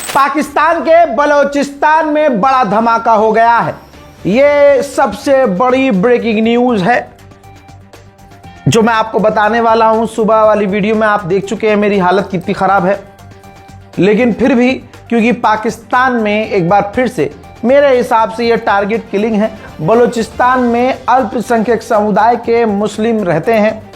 पाकिस्तान के बलोचिस्तान में बड़ा धमाका हो गया है। यह सबसे बड़ी ब्रेकिंग न्यूज है जो मैं आपको बताने वाला हूं। सुबह वाली वीडियो में आप देख चुके हैं मेरी हालत कितनी खराब है, लेकिन फिर भी क्योंकि पाकिस्तान में एक बार फिर से मेरे हिसाब से यह टारगेट किलिंग है। बलोचिस्तान में अल्पसंख्यक समुदाय के मुस्लिम रहते हैं।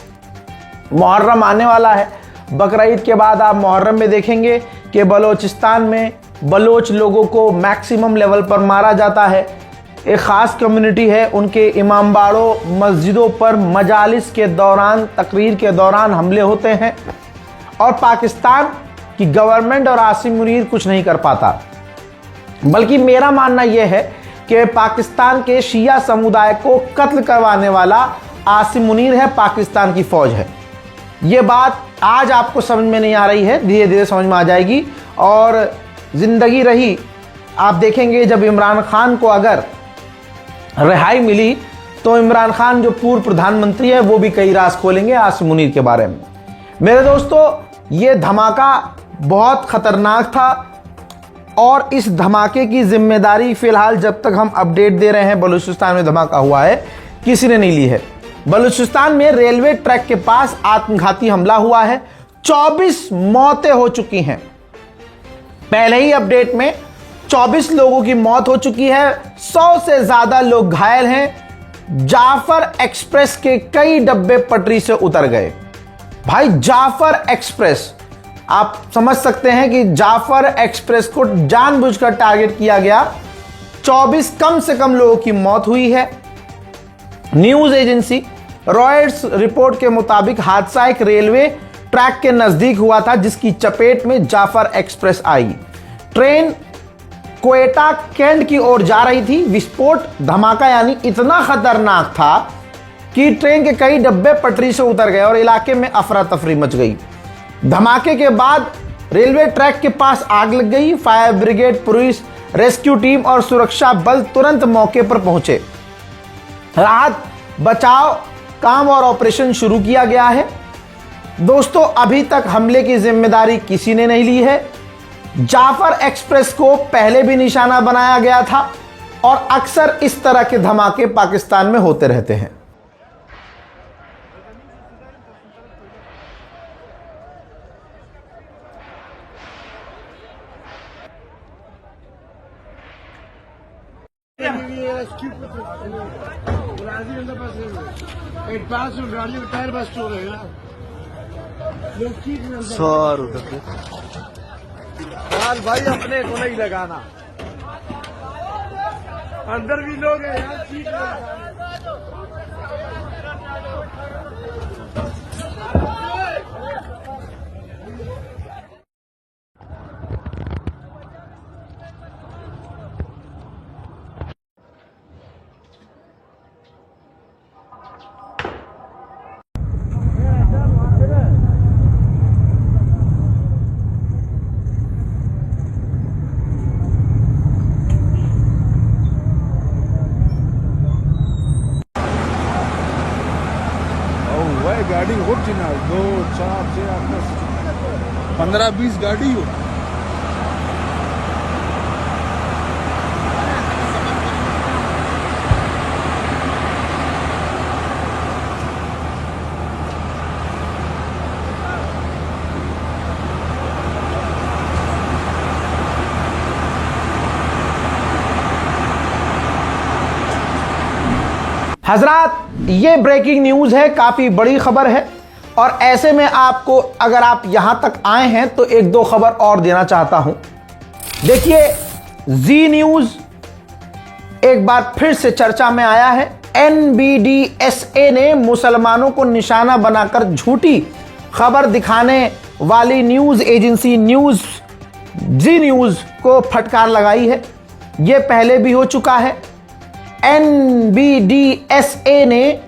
मुहर्रम आने वाला है, बकरीद के बाद आप मुहर्रम में देखेंगे कि बलोचिस्तान में बलोच लोगों को मैक्सिमम लेवल पर मारा जाता है। एक ख़ास कम्युनिटी है, उनके इमामबाड़ों मस्जिदों पर मजालिस के दौरान, तकरीर के दौरान हमले होते हैं और पाकिस्तान की गवर्नमेंट और आसिम मुनीर कुछ नहीं कर पाता। बल्कि मेरा मानना यह है कि पाकिस्तान के शिया समुदाय को कत्ल करवाने वाला आसिम मुनीर है, पाकिस्तान की फ़ौज है। ये बात आज आपको समझ में नहीं आ रही है, धीरे धीरे समझ में आ जाएगी। और ज़िंदगी रही, आप देखेंगे जब इमरान खान को अगर रिहाई मिली तो इमरान खान जो पूर्व प्रधानमंत्री है वो भी कई राज खोलेंगे आसिम मुनीर के बारे में। मेरे दोस्तों, ये धमाका बहुत खतरनाक था और इस धमाके की जिम्मेदारी फिलहाल जब तक हम अपडेट दे रहे हैं बलूचिस्तान में धमाका हुआ है किसी ने नहीं ली है। बलूचिस्तान में रेलवे ट्रैक के पास आत्मघाती हमला हुआ है, 24 मौतें हो चुकी हैं। पहले ही अपडेट में 24 लोगों की मौत हो चुकी है, 100 से ज्यादा लोग घायल हैं। जाफर एक्सप्रेस के कई डब्बे पटरी से उतर गए। भाई जाफर एक्सप्रेस, आप समझ सकते हैं कि जाफर एक्सप्रेस को जानबूझकर टारगेट किया गया। 24 कम से कम लोगों की मौत हुई है। न्यूज एजेंसी रॉयटर्स रिपोर्ट के मुताबिक हादसा एक रेलवे ट्रैक के नजदीक हुआ था जिसकी चपेट में जाफर एक्सप्रेस आई। ट्रेन क्वेटा कैंट की ओर जा रही थी। विस्फोट धमाका यानी इतना खतरनाक था कि ट्रेन के कई डब्बे पटरी से उतर गए और इलाके में अफरा तफरी मच गई। धमाके के बाद रेलवे ट्रैक के पास आग लग गई। Fire brigade, police, rescue team और सुरक्षा बल तुरंत मौके पर पहुंचे। राहत बचाव काम और ऑपरेशन शुरू किया गया है। दोस्तों, अभी तक हमले की जिम्मेदारी किसी ने नहीं ली है। जाफर एक्सप्रेस को पहले भी निशाना बनाया गया था और अक्सर इस तरह के धमाके पाकिस्तान में होते रहते हैं। भाई अपने को नहीं लगाना, अंदर भी लोग हैं यार, सीट गाड़ी होती ना 2 4 6 8 10 15 20 गाड़ी हो। हजरात, ये ब्रेकिंग न्यूज़ है, काफ़ी बड़ी खबर है और ऐसे में आपको, अगर आप यहाँ तक आए हैं तो एक दो खबर और देना चाहता हूँ। देखिए, जी न्यूज़ एक बार फिर से चर्चा में आया है। NBDSA ने मुसलमानों को निशाना बनाकर झूठी खबर दिखाने वाली न्यूज़ एजेंसी जी न्यूज़ को फटकार लगाई है। ये पहले भी हो चुका है। NBDSA ने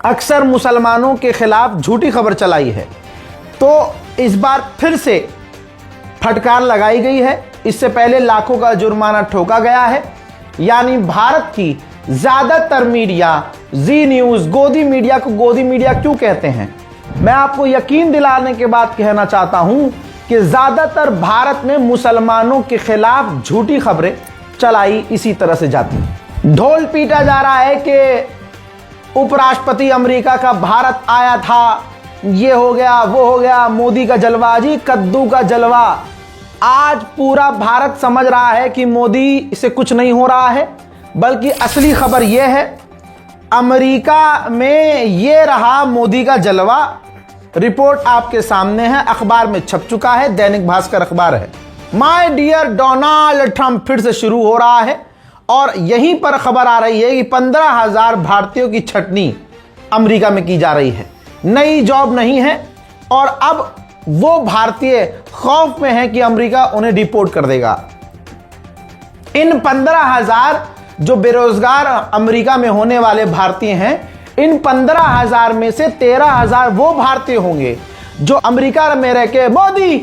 अक्सर मुसलमानों के खिलाफ झूठी खबर चलाई है, तो इस बार फिर से फटकार लगाई गई है। इससे पहले लाखों का जुर्माना ठोका गया है। यानी भारत की ज्यादातर मीडिया, जी न्यूज़, गोदी मीडिया को गोदी मीडिया क्यों कहते हैं, मैं आपको यकीन दिलाने के बाद कहना चाहता हूं कि ज्यादातर भारत में मुसलमानों के खिलाफ झूठी खबरें चलाई इसी तरह से जाती हैं। ढोल पीटा जा रहा है कि उपराष्ट्रपति अमेरिका का भारत आया था, ये हो गया वो हो गया, मोदी का जलवा, जी कद्दू का जलवा। आज पूरा भारत समझ रहा है कि मोदी से कुछ नहीं हो रहा है, बल्कि असली खबर यह है अमेरिका में ये रहा मोदी का जलवा। रिपोर्ट आपके सामने है, अखबार में छप चुका है, दैनिक भास्कर अखबार है। माय डियर डोनाल्ड ट्रंप फिर से शुरू हो रहा है और यहीं पर खबर आ रही है कि 15,000 भारतीयों की छटनी अमेरिका में की जा रही है। नई जॉब नहीं है और अब वो भारतीय खौफ में है कि अमेरिका उन्हें डिपोर्ट कर देगा। इन 15,000 जो बेरोजगार अमेरिका में होने वाले भारतीय हैं, इन 15,000 में से 13,000 वो भारतीय होंगे जो अमेरिका में रह के मोदी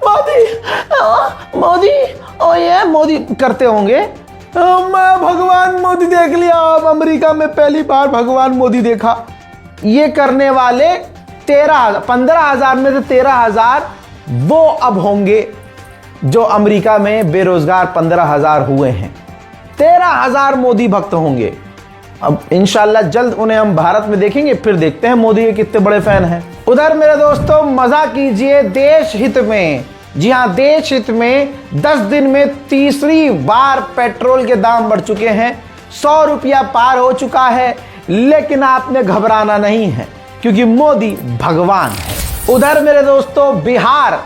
मोदी मोदी ओ ये मोदी करते होंगे। मैं भगवान मोदी देख लिया, अब अमेरिका में पहली बार भगवान मोदी देखा। ये करने वाले 15,000 में से 13,000 वो अब होंगे जो अमेरिका में बेरोजगार 15,000 हुए हैं। 13,000 मोदी भक्त होंगे। अब इंशाल्लाह जल्द उन्हें हम भारत में देखेंगे, फिर देखते हैं मोदी के कितने बड़े फैन हैं। उधर मेरे दोस्तों मजा कीजिए देश हित में। जी हां, देश हित में 10 दिन में तीसरी बार पेट्रोल के दाम बढ़ चुके हैं, 100 रुपया पार हो चुका है। लेकिन आपने घबराना नहीं है क्योंकि मोदी भगवान है। उधर मेरे दोस्तों बिहार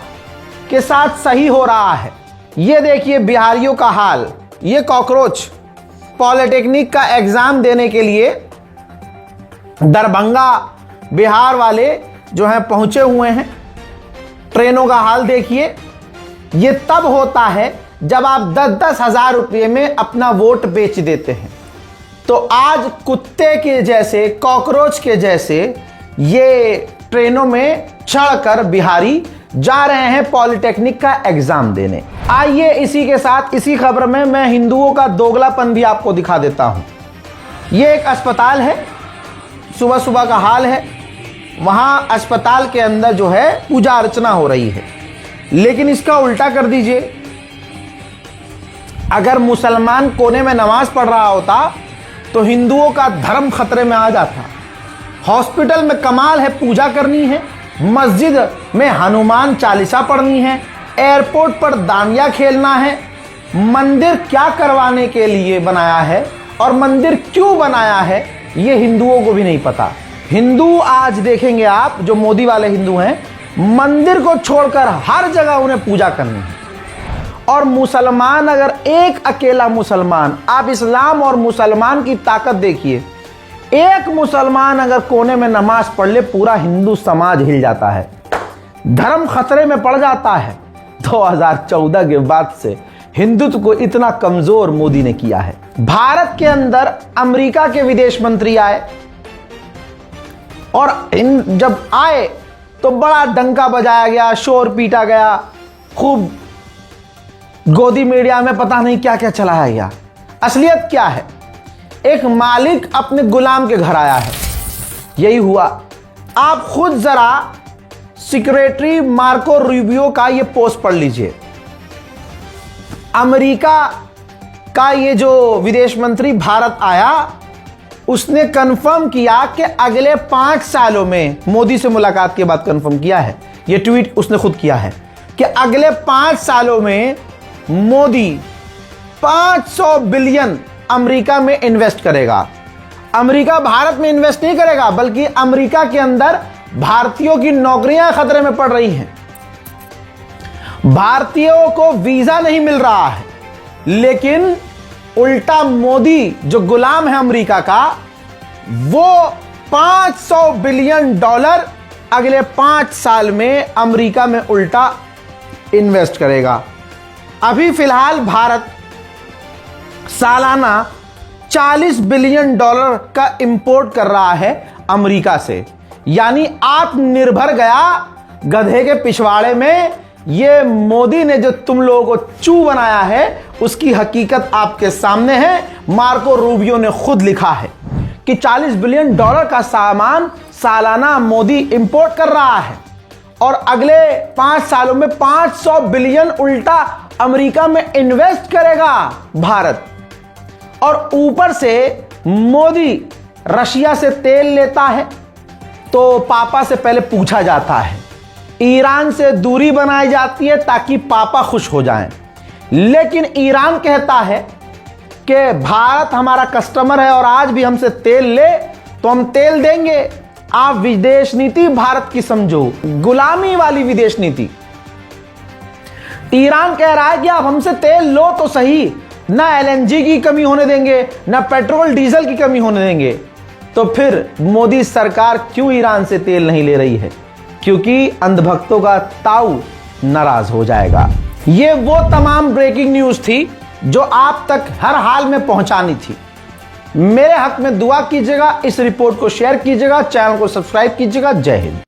के साथ सही हो रहा है। ये देखिए बिहारियों का हाल। ये कॉकरोच पॉलिटेक्निक का एग्जाम देने के लिए दरभंगा बिहार वाले जो हैं पहुंचे हुए हैं। ट्रेनों का हाल देखिए। ये तब होता है जब आप 10-10 हजार रुपये में अपना वोट बेच देते हैं। तो आज कुत्ते के जैसे, कॉकरोच के जैसे ये ट्रेनों में चढ़कर बिहारी जा रहे हैं पॉलिटेक्निक का एग्जाम देने। आइए इसी के साथ इसी खबर में मैं हिंदुओं का दोगलापन भी आपको दिखा देता हूं। ये एक अस्पताल है, सुबह सुबह का हाल है। वहां अस्पताल के अंदर जो है पूजा अर्चना हो रही है, लेकिन इसका उल्टा कर दीजिए। अगर मुसलमान कोने में नमाज पढ़ रहा होता तो हिंदुओं का धर्म खतरे में आ जाता। हॉस्पिटल में कमाल है, पूजा करनी है, मस्जिद में हनुमान चालीसा पढ़नी है, एयरपोर्ट पर दानिया खेलना है। मंदिर क्या करवाने के लिए बनाया है और मंदिर क्यों बनाया है ये हिंदुओं को भी नहीं पता। हिंदू आज देखेंगे आप, जो मोदी वाले हिंदू हैं, मंदिर को छोड़कर हर जगह उन्हें पूजा करनी है। और मुसलमान, अगर एक अकेला मुसलमान, आप इस्लाम और मुसलमान की ताकत देखिए, एक मुसलमान अगर कोने में नमाज पढ़ ले पूरा हिंदू समाज हिल जाता है, धर्म खतरे में पड़ जाता है। 2014 के बाद से हिंदुत्व को इतना कमजोर मोदी ने किया है। भारत के अंदर अमेरिका के विदेश मंत्री आए और जब आए तो बड़ा डंका बजाया गया, शोर पीटा गया, खूब गोदी मीडिया में पता नहीं क्या क्या चलाया गया। असलियत क्या है? एक मालिक अपने गुलाम के घर आया है, यही हुआ। आप खुद जरा सेक्रेटरी मार्को रूबियो का ये पोस्ट पढ़ लीजिए। अमेरिका का ये जो विदेश मंत्री भारत आया, उसने कंफर्म किया कि अगले 5 सालों में, मोदी से मुलाकात के बाद कंफर्म किया है, ये ट्वीट उसने खुद किया है कि अगले 5 सालों में मोदी 500 बिलियन अमेरिका में इन्वेस्ट करेगा। अमेरिका भारत में इन्वेस्ट नहीं करेगा, बल्कि अमेरिका के अंदर भारतीयों की नौकरियां खतरे में पड़ रही हैं। भारतीयों को वीजा नहीं मिल रहा है, लेकिन उल्टा मोदी जो गुलाम है अमेरिका का, वो $500 बिलियन अगले 5 साल में अमेरिका में उल्टा इन्वेस्ट करेगा। अभी फिलहाल भारत सालाना $40 बिलियन का इंपोर्ट कर रहा है अमेरिका से, यानी आत्मनिर्भर गया गधे के पिछवाड़े में। ये मोदी ने जो तुम लोगों को चू बनाया है उसकी हकीकत आपके सामने है। मार्को रूबियो ने खुद लिखा है कि $40 बिलियन का सामान सालाना मोदी इंपोर्ट कर रहा है और अगले 5 सालों में 500 बिलियन उल्टा अमेरिका में इन्वेस्ट करेगा भारत। और ऊपर से मोदी रशिया से तेल लेता है तो पापा से पहले पूछा जाता है, ईरान से दूरी बनाई जाती है ताकि पापा खुश हो जाएं। लेकिन ईरान कहता है कि भारत हमारा कस्टमर है और आज भी हमसे तेल ले तो हम तेल देंगे। आप विदेश नीति भारत की समझो, गुलामी वाली विदेश नीति। ईरान कह रहा है कि आप हमसे तेल लो तो सही, ना एलएनजी की कमी होने देंगे, ना पेट्रोल डीजल की कमी होने देंगे। तो फिर मोदी सरकार क्यों ईरान से तेल नहीं ले रही है? क्योंकि अंधभक्तों का ताऊ नाराज हो जाएगा। ये वो तमाम ब्रेकिंग न्यूज थी जो आप तक हर हाल में पहुंचानी थी। मेरे हक में दुआ कीजिएगा, इस रिपोर्ट को शेयर कीजिएगा, चैनल को सब्सक्राइब कीजिएगा। जय हिंद।